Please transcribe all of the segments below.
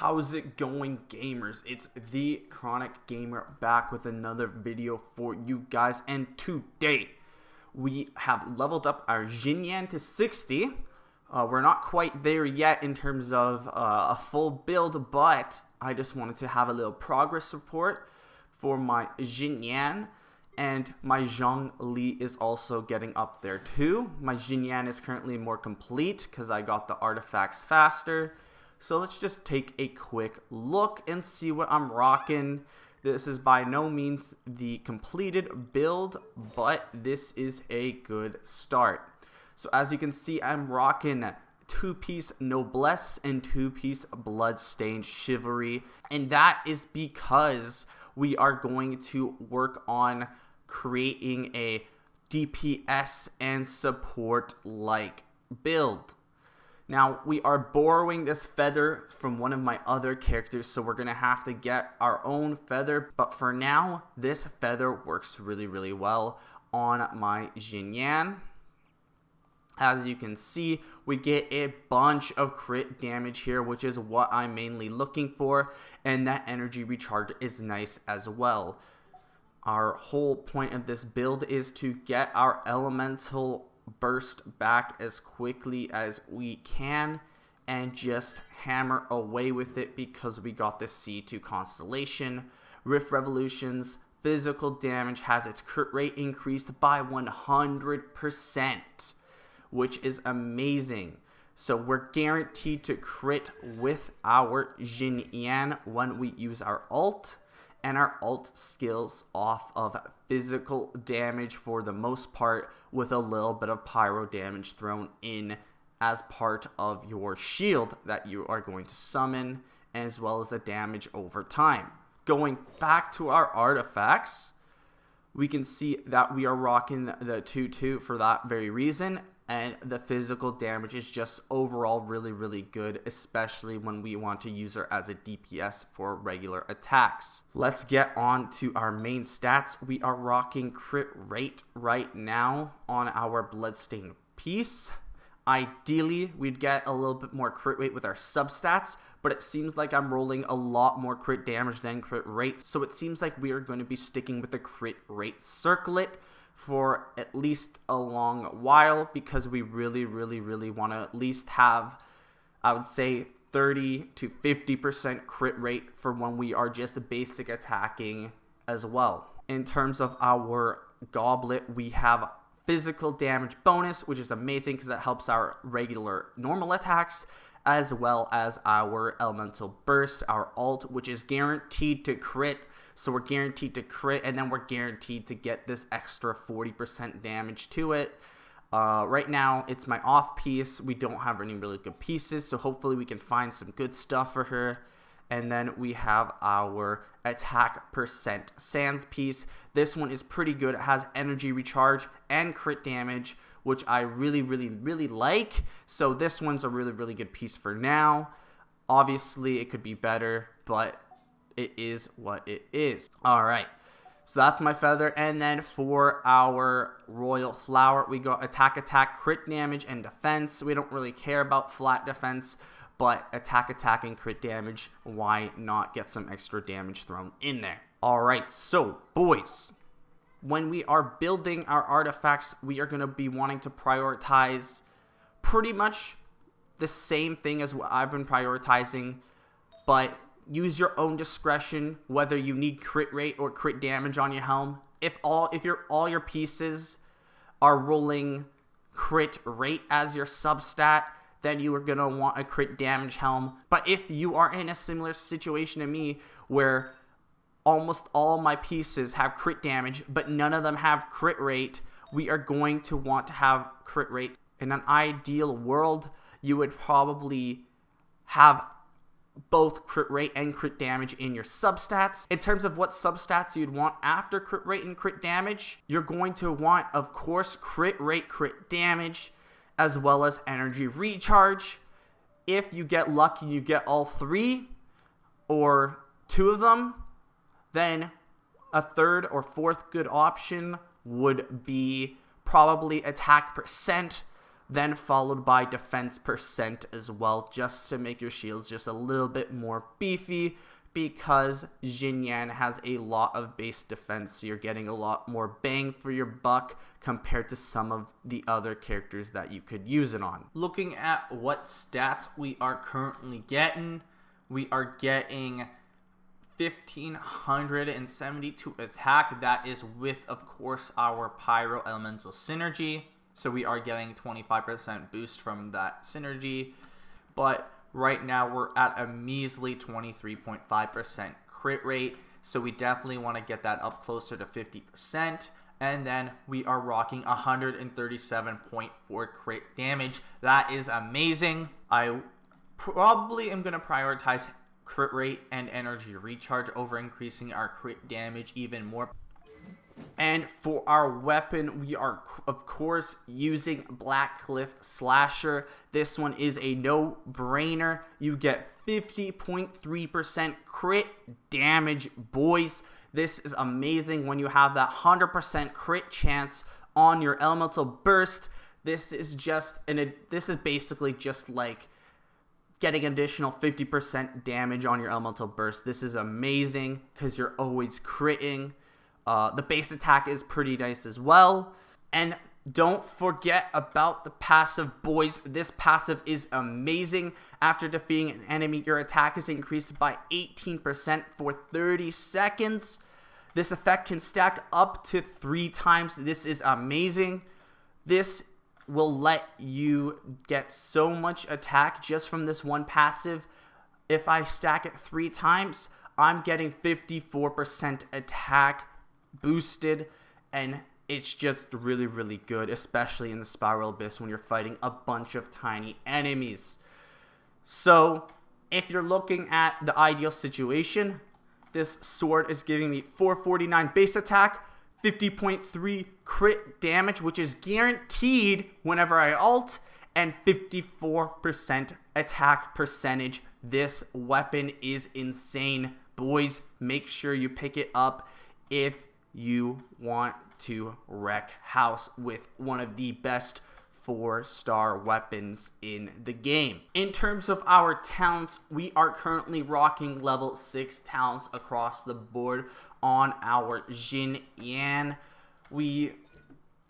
How's it going, gamers? It's the Chronic Gamer back with another video for you guys, and today we have leveled up our Xinyan to 60. We're not quite there yet in terms of a full build, but I just wanted to have a little progress report for my Xinyan, and my Zhongli is also getting up there too. My Xinyan is currently more complete because I got the artifacts faster. So let's just take a quick look and see what I'm rocking. This is by no means the completed build, but this is a good start. So as you can see, I'm rocking 2-piece Noblesse and 2-piece Bloodstained Chivalry. And that is because we are going to work on creating a DPS and support-like build. Now, we are borrowing this feather from one of my other characters, so we're going to have to get our own feather. But for now, this feather works really well on my Xinyan. As you can see, we get a bunch of crit damage here, which is what I'm mainly looking for. And that energy recharge is nice as well. Our whole point of this build is to get our elemental burst back as quickly as we can and just hammer away with it because we got the C2 constellation. Rift Revolutions physical damage has its crit rate increased by 100%, which is amazing. So we're guaranteed to crit with our Xinyan when we use our ult. And our ult skills off of physical damage for the most part, with a little bit of pyro damage thrown in as part of your shield that you are going to summon, as well as the damage over time. Going back to our artifacts, we can see that we are rocking the 2-2 for that very reason. And the physical damage is just overall really good, especially when we want to use her as a DPS for regular attacks. Let's get on to our main stats. We are rocking crit rate right now on our Bloodstained piece. Ideally, we'd get a little bit more crit rate with our substats, but it seems like I'm rolling a lot more crit damage than crit rate. So it seems like we are going to be sticking with the crit rate circlet for at least a long while, because we really want to at least have, I would say, 30 to 50% crit rate for when we are just basic attacking as well. In terms of our goblet, we have physical damage bonus, which is amazing because that helps our regular normal attacks, as well as our elemental burst, our ult, which is guaranteed to crit. So we're guaranteed to crit, and then we're guaranteed to get this extra 40% damage to it. Right now, it's my off piece. We don't have any really good pieces, so hopefully we can find some good stuff for her. And then we have our attack percent sans piece. This one is pretty good. It has energy recharge and crit damage, which I really like. So this one's a really good piece for now. Obviously, it could be better, but it is what it is. All right, so that's my feather. And then for our royal flower, we got attack, crit damage, and defense. We don't really care about flat defense, but attack, and crit damage, why not get some extra damage thrown in there? All right, so boys, when we are building our artifacts, we are going to be wanting to prioritize pretty much the same thing as what I've been prioritizing, but use your own discretion whether you need crit rate or crit damage on your helm. If all your pieces are rolling crit rate as your substat, then you are gonna want a crit damage helm. But if you are in a similar situation to me, where almost all my pieces have crit damage but none of them have crit rate, we are going to want to have crit rate. In an ideal world, you would probably have both crit rate and crit damage in your substats. In terms of what substats you'd want after crit rate and crit damage, you're going to want, of course, crit rate, crit damage, as well as energy recharge. If you get lucky, you get all three or two of them, then a third or fourth good option would be probably attack percent. then followed by defense percent as well, just to make your shields just a little bit more beefy, because Xinyan has a lot of base defense, so you're getting a lot more bang for your buck compared to some of the other characters that you could use it on. Looking at what stats we are currently getting, we are getting 1572 attack. That is with, of course, our Pyro Elemental synergy. So we are getting 25% boost from that synergy. But right now we're at a measly 23.5% crit rate. So we definitely want to get that up closer to 50%. And then we are rocking 137.4 crit damage. That is amazing. I probably am going to prioritize crit rate and energy recharge over increasing our crit damage even more. And for our weapon, we are, of course, using Black Cliff Slasher. This one is a no-brainer. You get 50.3% crit damage, boys. This is amazing when you have that 100% crit chance on your elemental burst. This is basically just like getting additional 50% damage on your elemental burst. This is amazing because you're always critting. The base attack is pretty nice as well. And don't forget about the passive, boys. This passive is amazing. After defeating an enemy, your attack is increased by 18% for 30 seconds. This effect can stack up to 3 times. This is amazing. This will let you get so much attack just from this one passive. If I stack it 3 times, I'm getting 54% attack boosted, and it's just really, really good, especially in the Spiral Abyss when you're fighting a bunch of tiny enemies. So if you're looking at the ideal situation, this sword is giving me 449 base attack, 50.3 crit damage, which is guaranteed whenever I ult, and 54% attack percentage. This weapon is insane, boys. Make sure you pick it up if you want to wreck house with one of the best 4-star weapons in the game. In terms of our talents, we are currently rocking level 6 talents across the board on our Xinyan. We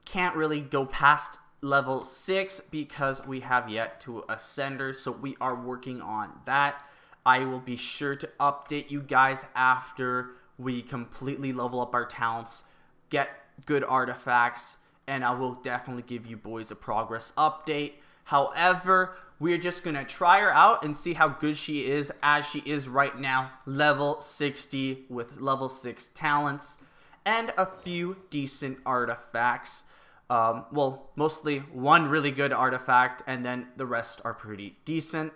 can't really go past level 6 because we have yet to ascender, so we are working on that. I will be sure to update you guys after we completely level up our talents, get good artifacts, and I will definitely give you boys a progress update. However, we're just going to try her out and see how good she is, as she is right now level 60 with level 6 talents and a few decent artifacts. Well, mostly one really good artifact, and then the rest are pretty decent.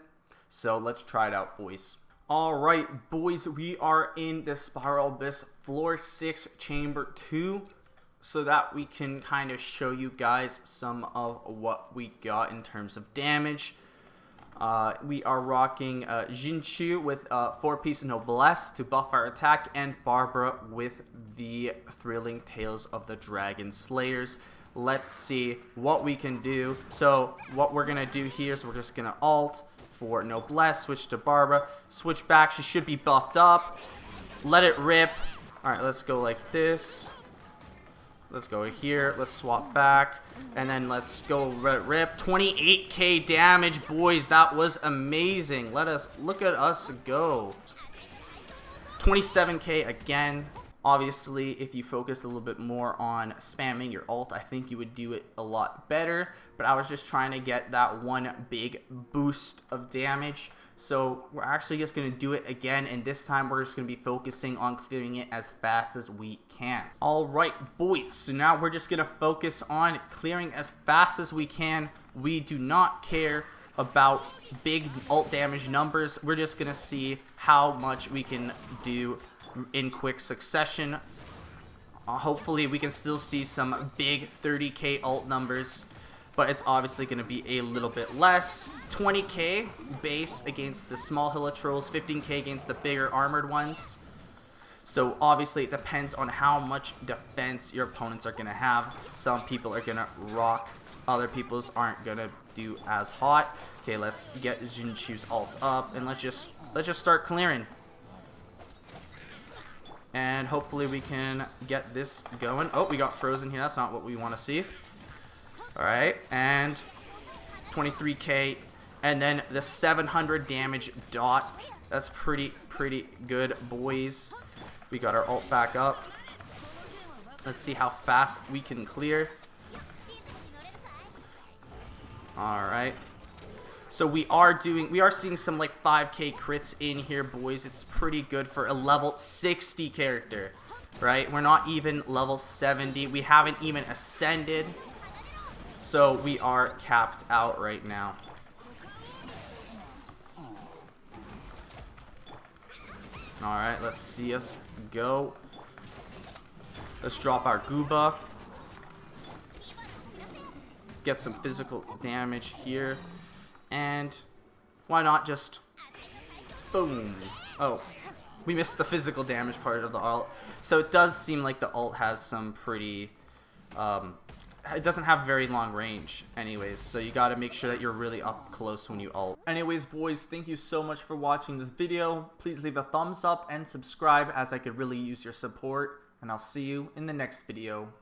So let's try it out, boys. Alright, boys, we are in the Spiral Abyss Floor 6 Chamber 2, so that we can kind of show you guys some of what we got in terms of damage. We are rocking Jinchu with 4-piece Noblesse to buff our attack, and Barbara with the Thrilling Tales of the Dragon Slayers. Let's see what we can do. So what we're going to do here is we're just going to ult for Noblesse, switch to Barbara, switch back. She should be buffed up. Let it rip. Alright, let's go like this. Let's go here. Let's swap back. And then let's go rip. 28k damage, boys. That was amazing. Look at us go. 27k again. Obviously, if you focus a little bit more on spamming your ult, I think you would do it a lot better. But I was just trying to get that one big boost of damage. So we're actually just going to do it again, and this time we're just going to be focusing on clearing it as fast as we can. Alright, boys, so now we're just going to focus on clearing as fast as we can. We do not care about big ult damage numbers. We're just going to see how much we can do in quick succession. Hopefully we can still see some big 30k ult numbers, but it's obviously going to be a little bit less. 20k base against the small Hilla Trolls, 15k against the bigger armored ones. So obviously it depends on how much defense your opponents are going to have. Some people are going to rock other people's aren't gonna do as hot. Okay, let's get Jinchu's ult up and let's just start clearing. And hopefully we can get this going. Oh, we got frozen here. That's not what we want to see. Alright, and 23k. And then the 700 damage dot. That's pretty good, boys. We got our ult back up. Let's see how fast we can clear. Alright. So we are seeing some like 5k crits in here, boys. It's pretty good for a level 60 character, right? We're not even level 70. We haven't even ascended. So we are capped out right now. Alright, let's see us go. Let's drop our Gooba. Get some physical damage here. And why not just boom. Oh, we missed the physical damage part of the ult. So it does seem like the ult has some pretty it doesn't have very long range anyways, so you got to make sure that you're really up close when you ult. Anyways, boys, thank you so much for watching this video. Please leave a thumbs up and subscribe, as I could really use your support, and I'll see you in the next video.